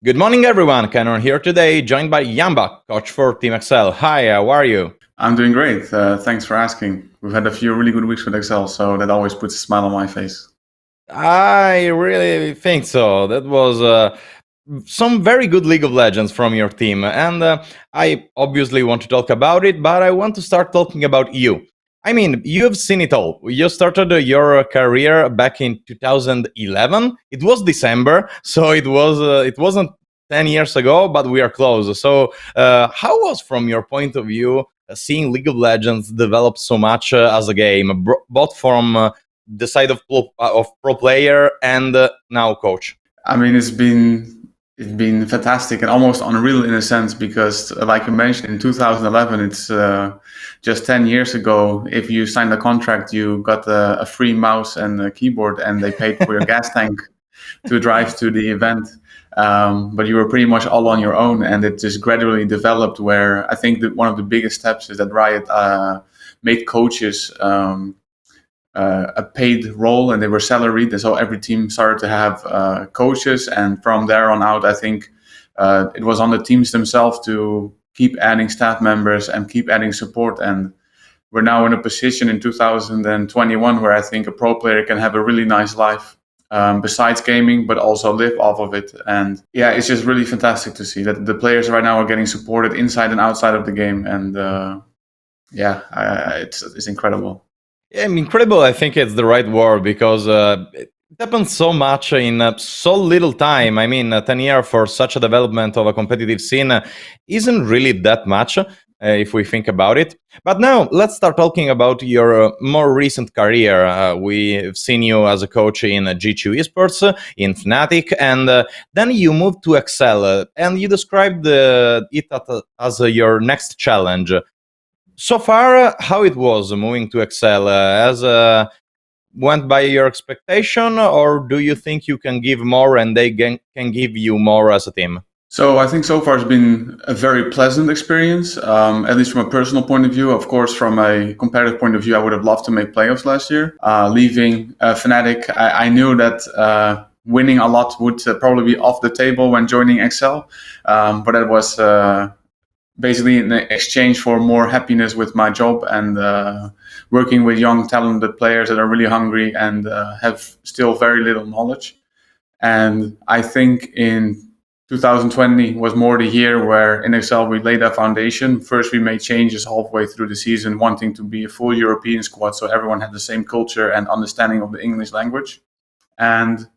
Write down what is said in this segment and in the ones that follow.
Good morning, everyone. Cameron here today, joined by Youngbuck, coach for Team Excel. Hi, how are you? I'm doing great. Thanks for asking. We've had a few really good weeks with Excel, so that always puts a smile on my face. I really think so. That was some very good League of Legends from your team, and I obviously want to talk about it, but I want to start talking about you. I mean, you've seen it all. You started your career back in 2011. It was December, so it wasn't 10 years ago, but we are close. So, how was, from your point of view, seeing League of Legends develop so much as a game, both from the side of pro player and now coach? I mean, it's been fantastic and almost unreal in a sense because, like you mentioned, in 2011, it's just 10 years ago. If you signed a contract, you got a free mouse and a keyboard, and they paid for your gas tank to drive to the event. But you were pretty much all on your own, and it just gradually developed. Where I think that one of the biggest steps is that Riot made coaches a paid role, and they were salaried, and so every team started to have coaches. And from there on out, I think it was on the teams themselves to keep adding staff members and keep adding support. And we're now in a position in 2021 where I think a pro player can have a really nice life besides gaming, but also live off of it. And yeah, it's just really fantastic to see that the players right now are getting supported inside and outside of the game. And it's incredible. Yeah, incredible. I think it's the right word because it happens so much in so little time. I mean, 10 years for such a development of a competitive scene isn't really that much if we think about it. But now let's start talking about your more recent career. We've seen you as a coach in G2 Esports, in Fnatic, and then you moved to Excel, and you described as your next challenge. So far, how it was moving to Excel? Has went by your expectation, or do you think you can give more and they can give you more as a team? So I think so far it's been a very pleasant experience, at least from a personal point of view. Of course, from a competitive point of view, I would have loved to make playoffs last year. Leaving Fnatic, I knew that winning a lot would probably be off the table when joining Excel, but that was basically in exchange for more happiness with my job and working with young, talented players that are really hungry and have still very little knowledge. And I think in 2020 was more the year where in Excel we laid a foundation. First, we made changes halfway through the season, wanting to be a full European squad, so everyone had the same culture and understanding of the English language. And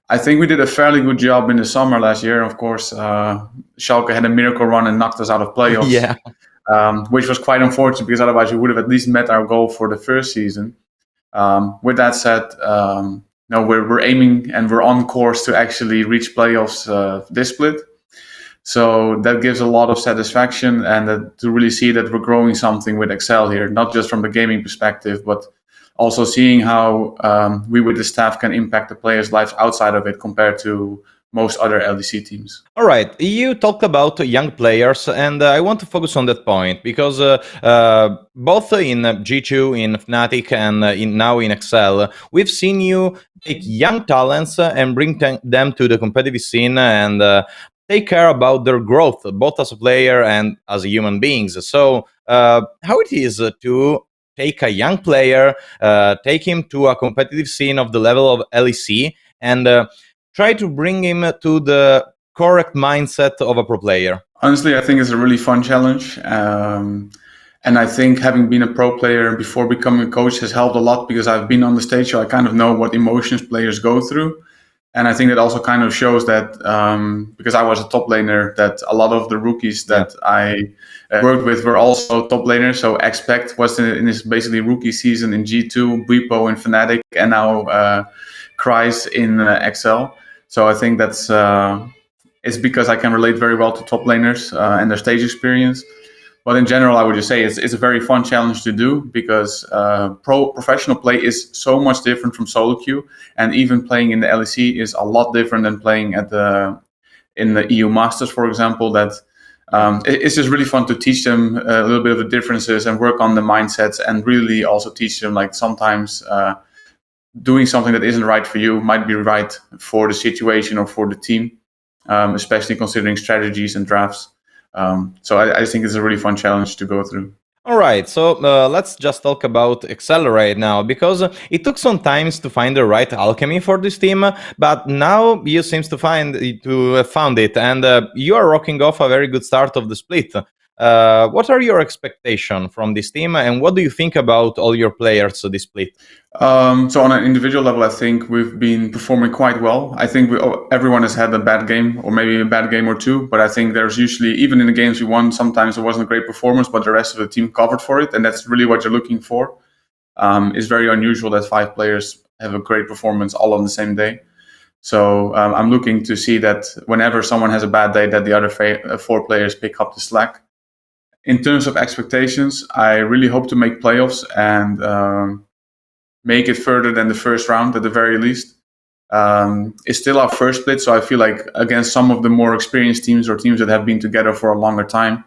I think we did a fairly good job in the summer last year. Of course, Schalke had a miracle run and knocked us out of playoffs, Yeah. which was quite unfortunate because otherwise we would have at least met our goal for the first season. With that said, no, we're aiming and we're on course to actually reach playoffs this split. So that gives a lot of satisfaction, and to really see that we're growing something with Excel here, not just from the gaming perspective, but also seeing how we with the staff can impact the players' lives outside of it compared to most other LEC teams. All right, you talked about young players, and I want to focus on that point because both in G2, in Fnatic, and now in Excel, we've seen you take young talents and bring them to the competitive scene and take care about their growth, both as a player and as human beings. So, how it is to take a young player, take him to a competitive scene of the level of LEC, and try to bring him to the correct mindset of a pro player? Honestly, I think it's a really fun challenge. And I think having been a pro player before becoming a coach has helped a lot because I've been on the stage, so I kind of know what emotions players go through. And I think that also kind of shows that because I was a top laner, that a lot of the rookies that I worked with were also top laners. So Expect was in his basically rookie season in G2, Bwipo in Fnatic, and now Kreis in XL. So I think that's it's because I can relate very well to top laners and their stage experience. But in general, I would just say it's a very fun challenge to do because professional play is so much different from solo queue, and even playing in the LEC is a lot different than playing in the EU Masters, for example. That it's just really fun to teach them a little bit of the differences and work on the mindsets, and really also teach them like sometimes doing something that isn't right for you might be right for the situation or for the team. especially considering strategies and drafts. So I think it's a really fun challenge to go through. All right, so let's just talk about Accelerate now, because it took some time to find the right alchemy for this team, but now you seems to have found it, and you are rocking off a very good start of the split. What are your expectations from this team, and what do you think about all your players this split? So on an individual level, I think we've been performing quite well. I think everyone has had a bad game or maybe a bad game or two, but I think there's usually, even in the games we won, sometimes it wasn't a great performance, but the rest of the team covered for it. And that's really what you're looking for. It's very unusual that 5 players have a great performance all on the same day. So I'm looking to see that whenever someone has a bad day, that the other 4 players pick up the slack. In terms of expectations, I really hope to make playoffs and make it further than the first round at the very least. It's still our first split, so I feel like against some of the more experienced teams or teams that have been together for a longer time,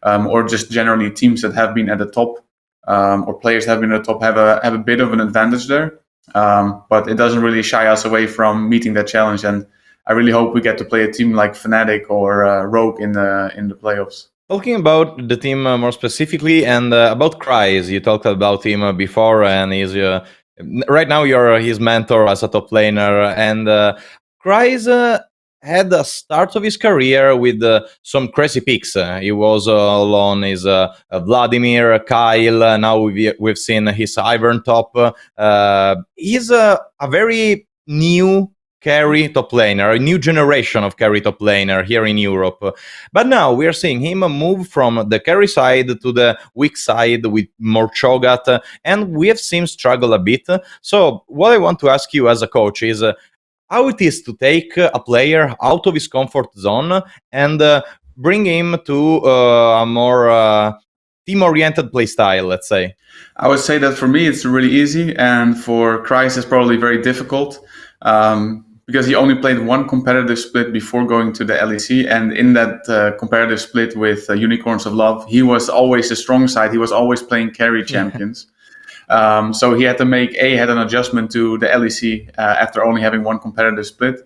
or just generally teams that have been at the top, or players that have been at the top, have a bit of an advantage there. But it doesn't really shy us away from meeting that challenge, and I really hope we get to play a team like Fnatic or Rogue in the playoffs. Talking about the team more specifically, and about Kryze, you talked about him before, and he's right now you're his mentor as a top laner. And Kryze had the start of his career with some crazy picks. He was all on his Vladimir, Kyle. Now we've seen his Ivern top. He's a very new carry top laner, a new generation of carry top laner here in Europe. But now we are seeing him move from the carry side to the weak side with more Cho'Gath, and we have seen him struggle a bit. So what I want to ask you as a coach is how it is to take a player out of his comfort zone and bring him to a more team-oriented playstyle, let's say. I would say that for me it's really easy, and for Kryze it's probably very difficult. Because he only played one competitive split before going to the LEC, and in that competitive split with Unicorns of Love, he was always the strong side. He was always playing carry champions. So he had to had an adjustment to the LEC after only having one competitive split.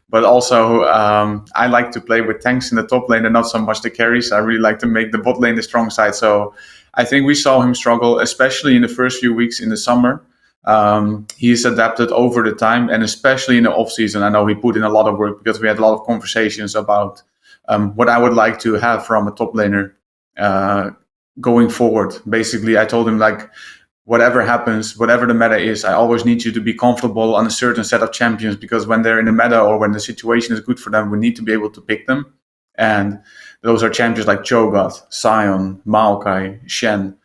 But also, I like to play with tanks in the top lane and not so much the carries. I really like to make the bot lane the strong side. So I think we saw him struggle, especially in the first few weeks in the summer. He's adapted over the time, and especially in the off season, I know he put in a lot of work because we had a lot of conversations about what I would like to have from a top laner going forward. Basically, I told him, like, whatever happens, whatever the meta is, I always need you to be comfortable on a certain set of champions, because when they're in the meta or when the situation is good for them, we need to be able to pick them. And those are champions like Cho'Gath, Sion, Maokai, Shen,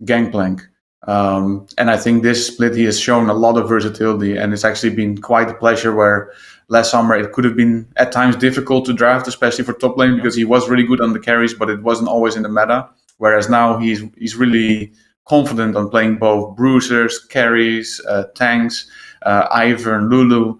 Gangplank. And I think this split, he has shown a lot of versatility, and it's actually been quite a pleasure. Where last summer it could have been at times difficult to draft, especially for top lane, because he was really good on the carries, but it wasn't always in the meta. Whereas now he's really confident on playing both bruisers, carries, tanks, Ivern, Lulu.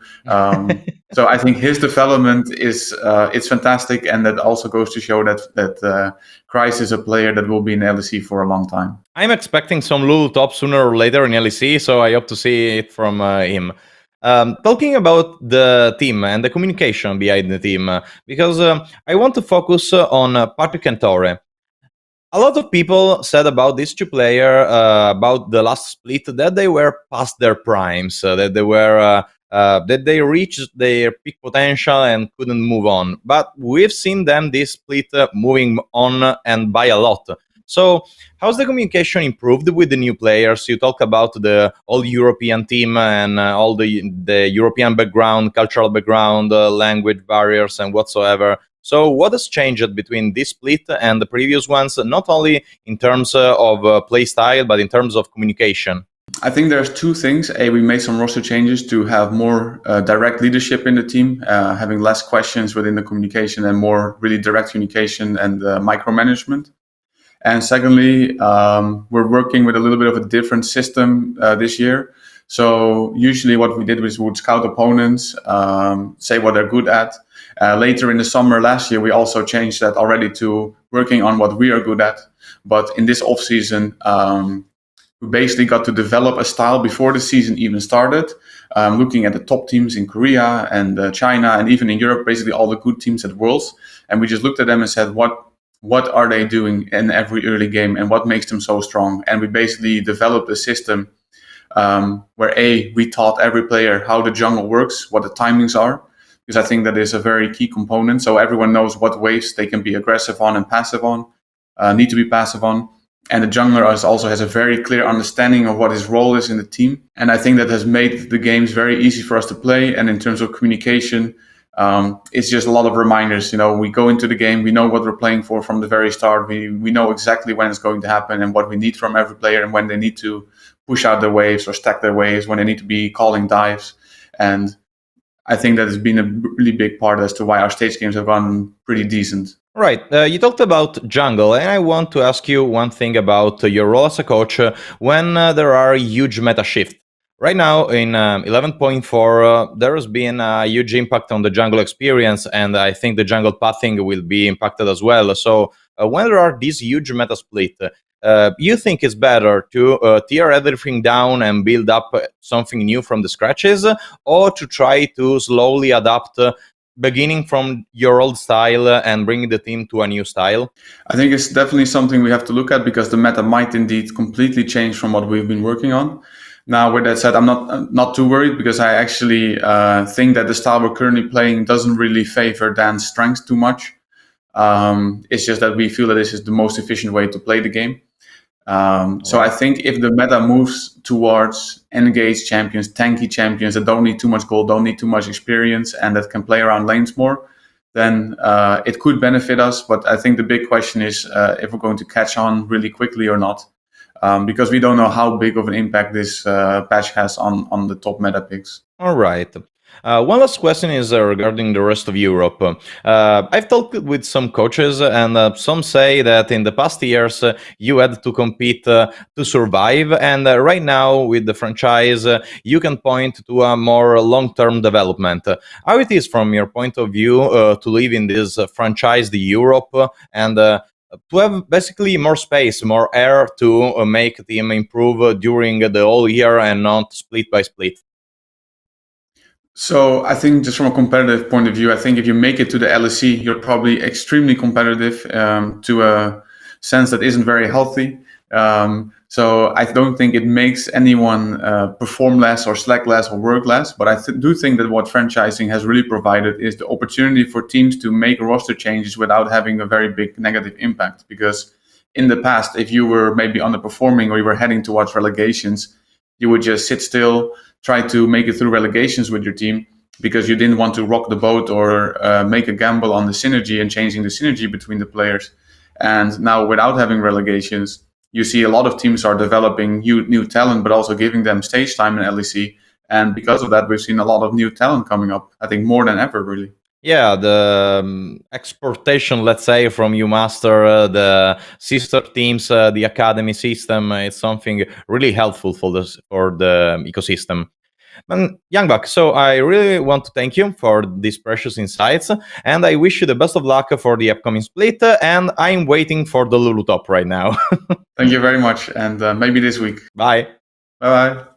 So I think his development is it's fantastic, and that also goes to show that Kryze is a player that will be in LEC for a long time. I'm expecting some Lulu top sooner or later in LEC, so I hope to see it from him. Talking about the team and the communication behind the team, because I want to focus on Patrick and Torre. A lot of people said about these two players, about the last split, that they were past their primes, that they reached their peak potential and couldn't move on. But we've seen them this split moving on, and by a lot. So how's the communication improved with the new players? You talk about the all European team and all the European background, cultural background, language barriers, and whatsoever. So what has changed between this split and the previous ones, not only in terms of play style, but in terms of communication? I think there's two things. We made some roster changes to have more direct leadership in the team, having less questions within the communication and more really direct communication and micromanagement. And secondly, we're working with a little bit of a different system this year. So usually what we did was we would scout opponents, say what they're good at. Later in the summer last year, we also changed that already to working on what we are good at. But in this off season, we basically got to develop a style before the season even started, looking at the top teams in Korea and China and even in Europe, basically all the good teams at Worlds, and we just looked at them and said, what are they doing in every early game and what makes them so strong? And we basically developed a system where we taught every player how the jungle works, what the timings are, because I think that is a very key component. So everyone knows what waves they can be aggressive on and passive on, need to be passive on. And the jungler also has a very clear understanding of what his role is in the team. And I think that has made the games very easy for us to play. And in terms of communication, it's just a lot of reminders. We go into the game, we know what we're playing for from the very start. We know exactly when it's going to happen and what we need from every player and when they need to push out their waves or stack their waves, when they need to be calling dives. And I think that has been a really big part as to why our stage games have gone pretty decent. Right. You talked about jungle, and I want to ask you one thing about your role as a coach when there are huge meta shifts. Right now, in 11.4, there has been a huge impact on the jungle experience, and I think the jungle pathing will be impacted as well. So, when there are these huge meta split, you think it's better to tear everything down and build up something new from the scratches, or to try to slowly adapt? Beginning from your old style and bringing the team to a new style? I think it's definitely something we have to look at because the meta might indeed completely change from what we've been working on. Now, with that said, I'm not too worried because I actually think that the style we're currently playing doesn't really favor Dan's strengths too much. It's just that we feel that this is the most efficient way to play the game. So I think if the meta moves towards engaged champions, tanky champions that don't need too much gold, don't need too much experience, and that can play around lanes more, then it could benefit us. But I think the big question is if we're going to catch on really quickly or not, because we don't know how big of an impact this patch has on the top meta picks. All right. One last question is regarding the rest of Europe. I've talked with some coaches, and some say that in the past years you had to compete to survive, and right now with the franchise you can point to a more long-term development. How it is from your point of view to live in this franchised Europe and to have basically more space, more air to make the team improve during the whole year and not split by split? So I think just from a competitive point of view, I think if you make it to the LEC, you're probably extremely competitive to a sense that isn't very healthy. So I don't think it makes anyone perform less or slack less or work less. But I do think that what franchising has really provided is the opportunity for teams to make roster changes without having a very big negative impact. Because in the past, if you were maybe underperforming or you were heading towards relegations, you would just sit still, try to make it through relegations with your team because you didn't want to rock the boat or make a gamble on the synergy and changing the synergy between the players. And now without having relegations, you see a lot of teams are developing new talent, but also giving them stage time in LEC. And because of that, we've seen a lot of new talent coming up, I think more than ever, really. Yeah, the exportation, let's say, from UMaster, the sister teams, the academy system, it's something really helpful for the ecosystem. And Youngbuck, so I really want to thank you for these precious insights, and I wish you the best of luck for the upcoming split, and I'm waiting for the Lulu top right now. Thank you very much, and maybe this week. Bye. Bye-bye.